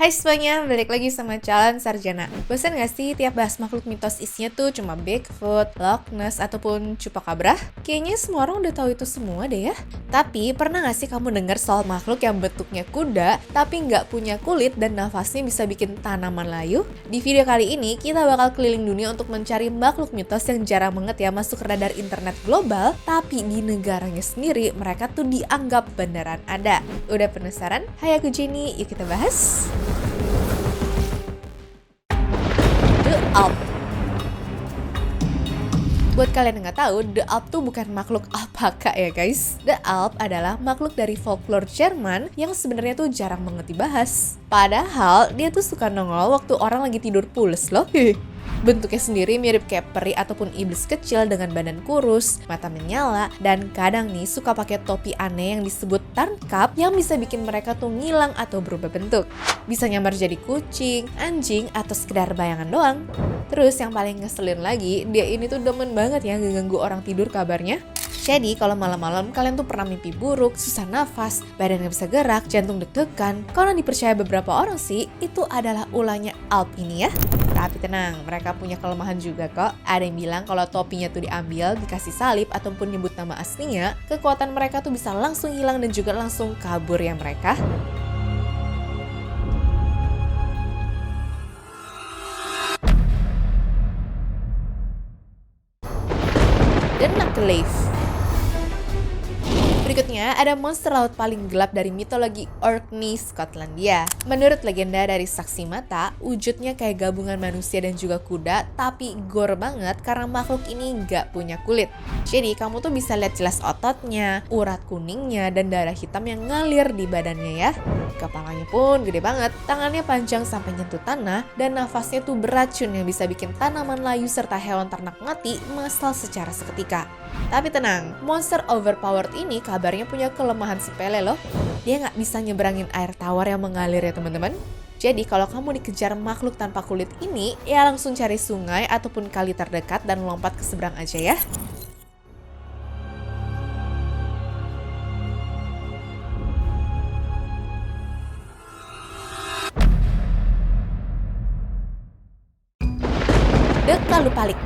Hai semuanya, balik lagi sama Calon Sarjana. Bosan gak sih tiap bahas makhluk mitos isinya tuh cuma Bigfoot, Loch Ness, ataupun Chupacabra? Kayaknya semua orang udah tahu itu semua deh ya. Tapi pernah gak sih kamu dengar soal makhluk yang bentuknya kuda, tapi nggak punya kulit dan nafasnya bisa bikin tanaman layu? Di video kali ini kita bakal keliling dunia untuk mencari makhluk mitos yang jarang banget ya masuk radar internet global, tapi di negaranya sendiri mereka tuh dianggap beneran ada. Udah penasaran? Hai, aku Jenny, yuk kita bahas. The Alp. Buat kalian yang nggak tahu, The Alp tuh bukan makhluk alpaka ya guys. The Alp adalah makhluk dari folklore Jerman yang sebenarnya tuh jarang banget dibahas. Padahal dia tuh suka nongol waktu orang lagi tidur pules loh. Bentuknya sendiri mirip kayak peri ataupun iblis kecil dengan badan kurus, mata menyala, dan kadang nih suka pakai topi aneh yang disebut tarnkap yang bisa bikin mereka tuh ngilang atau berubah bentuk. Bisa nyamar jadi kucing, anjing, atau sekedar bayangan doang. Terus yang paling ngeselin lagi, dia ini tuh demen banget ya ngeganggu orang tidur kabarnya. Jadi kalau malam-malam kalian tuh pernah mimpi buruk, susah nafas, badan gak bisa gerak, jantung deg-degan, karena dipercaya beberapa orang sih, itu adalah ulahnya Alp ini ya. Tapi tenang, mereka punya kelemahan juga kok. Ada yang bilang kalau topinya tuh diambil, dikasih salib, ataupun nyebut nama aslinya, kekuatan mereka tuh bisa langsung hilang dan juga langsung kabur ya mereka. Dan Nakeleif. Berikutnya, ada monster laut paling gelap dari mitologi Orkney, Skotlandia. Menurut legenda dari saksi mata, wujudnya kayak gabungan manusia dan juga kuda, tapi gore banget karena makhluk ini nggak punya kulit. Jadi, kamu tuh bisa lihat jelas ototnya, urat kuningnya, dan darah hitam yang ngalir di badannya ya. Kepalanya pun gede banget, tangannya panjang sampai nyentuh tanah, dan nafasnya tuh beracun yang bisa bikin tanaman layu serta hewan ternak mati masal secara seketika. Tapi tenang, monster overpowered ini kabarnya punya kelemahan sepele loh. Dia nggak bisa nyeberangin air tawar yang mengalir ya teman-teman. Jadi kalau kamu dikejar makhluk tanpa kulit ini, ya langsung cari sungai ataupun kali terdekat dan lompat ke seberang aja ya. The Kalupalik.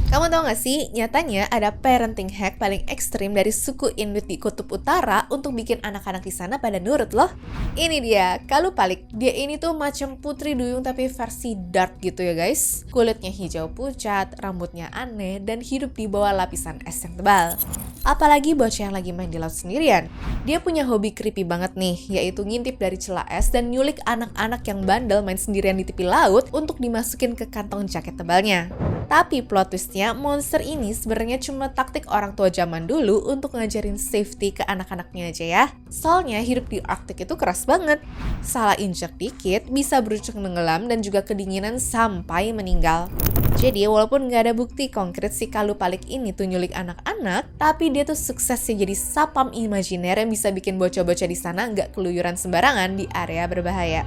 Kamu tau gak sih, nyatanya ada parenting hack paling ekstrim dari suku Inuit di Kutub Utara untuk bikin anak-anak di sana pada nurut loh. Ini dia, Kalupalik. Dia ini tuh macam putri duyung tapi versi dark gitu ya guys. Kulitnya hijau pucat, rambutnya aneh, dan hidup di bawah lapisan es yang tebal. Apalagi bocah yang lagi main di laut sendirian. Dia punya hobi creepy banget nih, yaitu ngintip dari celah es dan nyulik anak-anak yang bandel main sendirian di tepi laut untuk dimasukin ke kantong jaket tebalnya. Tapi plot twistnya, monster ini sebenarnya cuma taktik orang tua zaman dulu untuk ngajarin safety ke anak-anaknya aja ya. Soalnya hidup di Arktik itu keras banget. Salah injek dikit bisa berujung tenggelam dan juga kedinginan sampai meninggal. Jadi walaupun nggak ada bukti konkret si Kalupalik ini tuh nyulik anak-anak, tapi dia tuh suksesnya jadi sapam imajiner yang bisa bikin bocah-bocah di sana nggak keluyuran sembarangan di area berbahaya.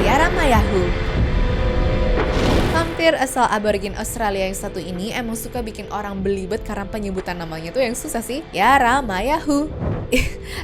Yaramayahu. Vampir asal aborigin Australia yang satu ini emang suka bikin orang belibet karena penyebutan namanya tuh yang susah sih. Yaramayahu.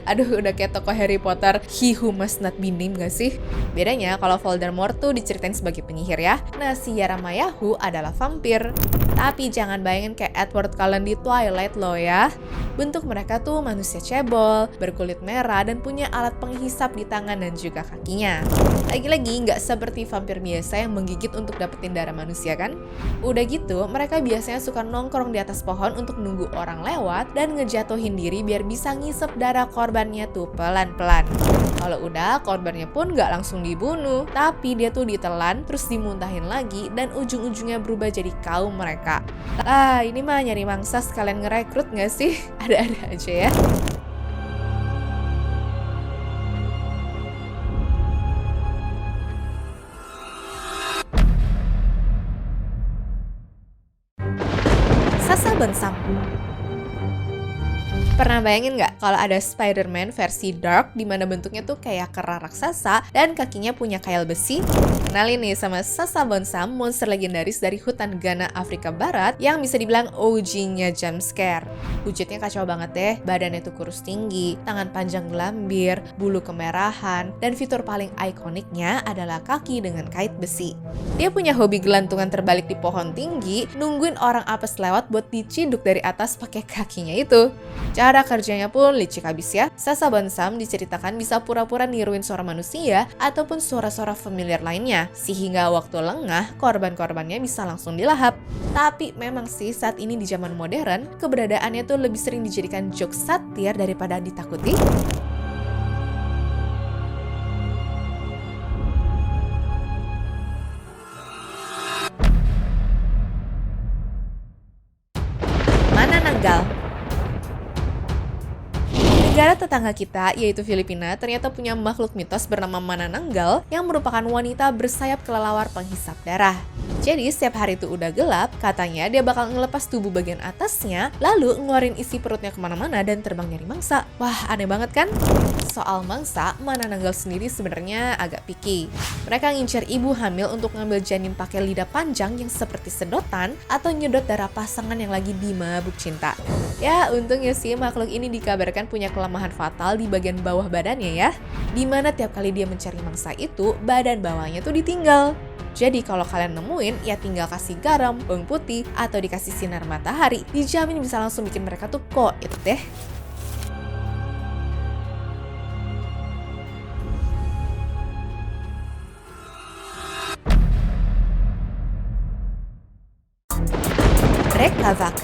Aduh, udah kayak tokoh Harry Potter, He Who Must Not Be Named gak sih? Bedanya kalau Voldemort tuh diceritain sebagai penyihir ya. Nah, si Yaramayahu adalah vampir. Tapi jangan bayangin kayak Edward Cullen di Twilight loh ya. Bentuk mereka tuh manusia cebol, berkulit merah, dan punya alat penghisap di tangan dan juga kakinya. Lagi-lagi nggak seperti vampir biasa yang menggigit untuk dapetin darah manusia kan? Udah gitu, mereka biasanya suka nongkrong di atas pohon untuk nunggu orang lewat dan ngejatuhin diri biar bisa ngisep darah korbannya tuh pelan-pelan. Kalau udah, korbannya pun nggak langsung dibunuh, tapi dia tuh ditelan, terus dimuntahin lagi, dan ujung-ujungnya berubah jadi kaum mereka. Ini mah nyari mangsa sekalian ngerekrut nggak sih? Ada-ada aja ya. Sasa Bonsam. Pernah bayangin nggak kalau ada Spider-Man versi dark di mana bentuknya tuh kayak kera raksasa dan kakinya punya kail besi? Kenalin nih sama Sasa Bonsam, monster legendaris dari hutan Ghana, Afrika Barat yang bisa dibilang OG-nya jumpscare. Wujudnya kacau banget deh, badannya tuh kurus tinggi, tangan panjang gelambir, bulu kemerahan, dan fitur paling ikoniknya adalah kaki dengan kait besi. Dia punya hobi gelantungan terbalik di pohon tinggi, nungguin orang apes lewat buat diciduk dari atas pakai kakinya itu. Cara kerjanya pun licik abis ya. Sasa Bonsam diceritakan bisa pura-pura niruin suara manusia ataupun suara-suara familiar lainnya, sehingga waktu lengah, korban-korbannya bisa langsung dilahap. Tapi memang sih saat ini di zaman modern, keberadaannya tuh lebih sering dijadikan joke satir daripada ditakuti. Mana Nanggal? Negara tetangga kita, yaitu Filipina, ternyata punya makhluk mitos bernama Manananggal yang merupakan wanita bersayap kelelawar penghisap darah. Jadi setiap hari itu udah gelap, katanya dia bakal ngelepas tubuh bagian atasnya, lalu ngeluarin isi perutnya kemana-mana dan terbang nyari mangsa. Wah, aneh banget kan? Soal mangsa, Manananggal sendiri sebenarnya agak picky. Mereka ngincer ibu hamil untuk ngambil janin pakai lidah panjang yang seperti sedotan atau nyedot darah pasangan yang lagi dimabuk cinta. Ya, untungnya sih makhluk ini dikabarkan punya kelemahan fatal di bagian bawah badannya ya. Dimana tiap kali dia mencari mangsa itu, badan bawahnya tuh ditinggal. Jadi kalau kalian nemuin, ya tinggal kasih garam, bawang putih, atau dikasih sinar matahari, dijamin bisa langsung bikin mereka tuh koit deh. Drekavac.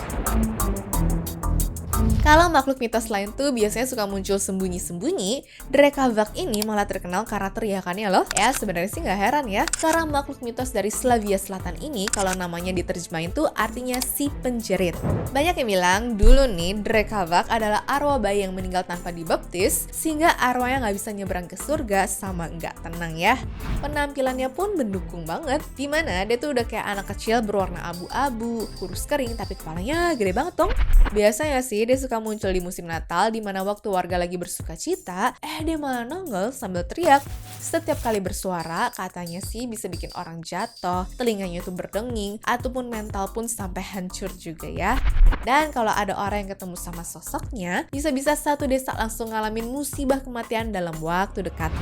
Kalau makhluk mitos lain tuh biasanya suka muncul sembunyi-sembunyi, Drekavac ini malah terkenal karena teriakannya loh. Ya sebenarnya sih nggak heran ya, karena makhluk mitos dari Slavia Selatan ini kalau namanya diterjemahin tuh artinya si penjerit. Banyak yang bilang dulu nih Drekavac adalah arwah bayi yang meninggal tanpa dibaptis, sehingga arwahnya nggak bisa nyebrang ke surga sama nggak tenang ya. Penampilannya pun mendukung banget, dimana dia tuh udah kayak anak kecil berwarna abu-abu, kurus kering tapi kepalanya gede banget dong. Biasanya sih dia suka muncul di musim Natal di mana waktu warga lagi bersuka cita, dia malah nongol sambil teriak. Setiap kali bersuara, katanya sih bisa bikin orang jatuh, telinganya tuh berdenging, ataupun mental pun sampai hancur juga ya. Dan kalau ada orang yang ketemu sama sosoknya, bisa-bisa satu desa langsung ngalamin musibah kematian dalam waktu dekat.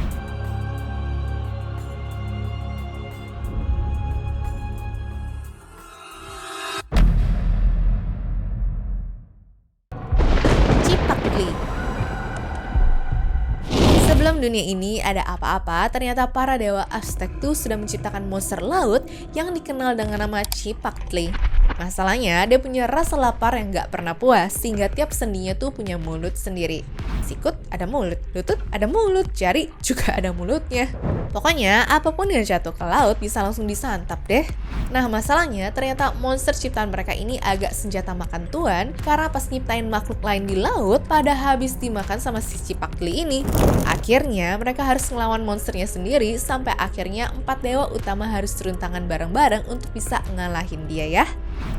Sebelum dunia ini ada apa-apa, ternyata para dewa Aztec tuh sudah menciptakan monster laut yang dikenal dengan nama Chipactli. Masalahnya, dia punya rasa lapar yang gak pernah puas, sehingga tiap sendinya tuh punya mulut sendiri. Sikut ada mulut, lutut ada mulut, jari juga ada mulutnya. Pokoknya, apapun yang jatuh ke laut bisa langsung disantap deh. Nah, masalahnya ternyata monster ciptaan mereka ini agak senjata makan tuan, karena pas nyiptain makhluk lain di laut, pada habis dimakan sama si Chipactli ini. Akhirnya, mereka harus ngelawan monsternya sendiri, sampai akhirnya 4 dewa utama harus turun tangan bareng-bareng untuk bisa ngalahin dia ya.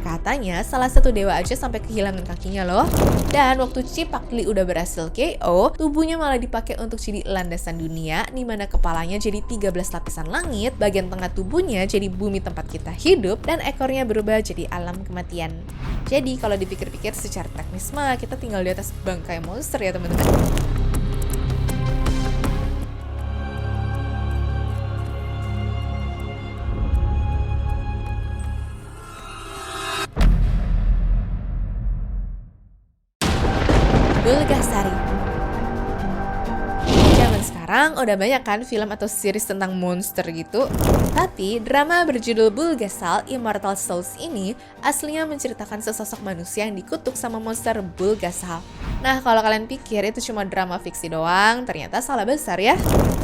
Katanya salah satu dewa aja sampai kehilangan kakinya loh. Dan waktu Chipactli udah berhasil KO, tubuhnya malah dipakai untuk jadi landasan dunia, di mana kepalanya jadi 13 lapisan langit, bagian tengah tubuhnya jadi bumi tempat kita hidup, dan ekornya berubah jadi alam kematian. Jadi kalau dipikir-pikir secara teknis mah kita tinggal di atas bangkai monster ya teman-teman. Bulgasari. Zaman sekarang udah banyak kan film atau series tentang monster gitu. Tapi drama berjudul Bulgasal Immortal Souls ini aslinya menceritakan sesosok manusia yang dikutuk sama monster Bulgasal. Nah, kalau kalian pikir itu cuma drama fiksi doang, ternyata salah besar ya.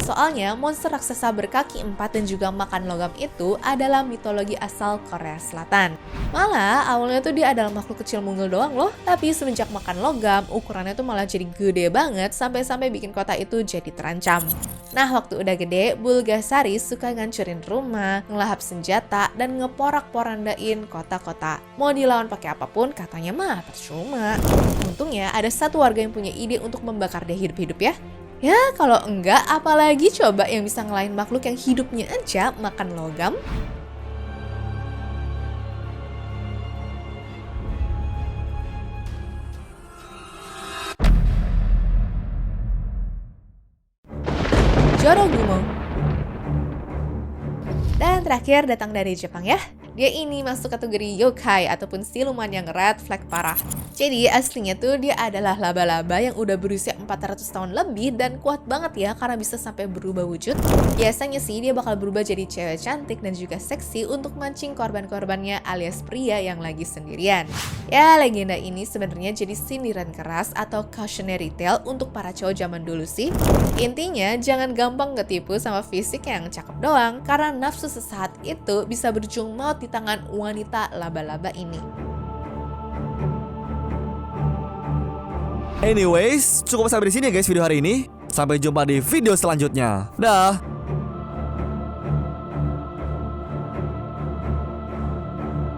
Soalnya, monster raksasa berkaki 4 dan juga makan logam itu adalah mitologi asal Korea Selatan. Malah, awalnya tuh dia adalah makhluk kecil mungil doang loh, tapi semenjak makan logam, ukurannya tuh malah jadi gede banget, sampai-sampai bikin kota itu jadi terancam. Nah, waktu udah gede, Bulgasari suka ngancurin rumah, ngelahap senjata, dan ngeporak-porandain kota-kota. Mau dilawan pakai apapun, katanya mah percuma. Untungnya ada satu warga yang punya ide untuk membakar dia hidup-hidup ya. Ya, kalau enggak, apalagi coba yang bisa ngelain makhluk yang hidupnya aja makan logam? Jorogumo. Dan terakhir datang dari Jepang ya. Dia ini masuk kategori yokai ataupun siluman yang red flag parah. Jadi aslinya tuh dia adalah laba-laba yang udah berusia 400 tahun lebih dan kuat banget ya karena bisa sampai berubah wujud. Biasanya sih dia bakal berubah jadi cewek cantik dan juga seksi untuk mancing korban-korbannya alias pria yang lagi sendirian. Ya, legenda ini sebenarnya jadi sindiran keras atau cautionary tale untuk para cowok zaman dulu sih. Intinya jangan gampang ketipu sama fisik yang cakep doang karena nafsu sesaat itu bisa berujung maut di tangan wanita laba-laba ini. Anyways, cukup sampai di sini ya guys video hari ini. Sampai jumpa di video selanjutnya. Dah.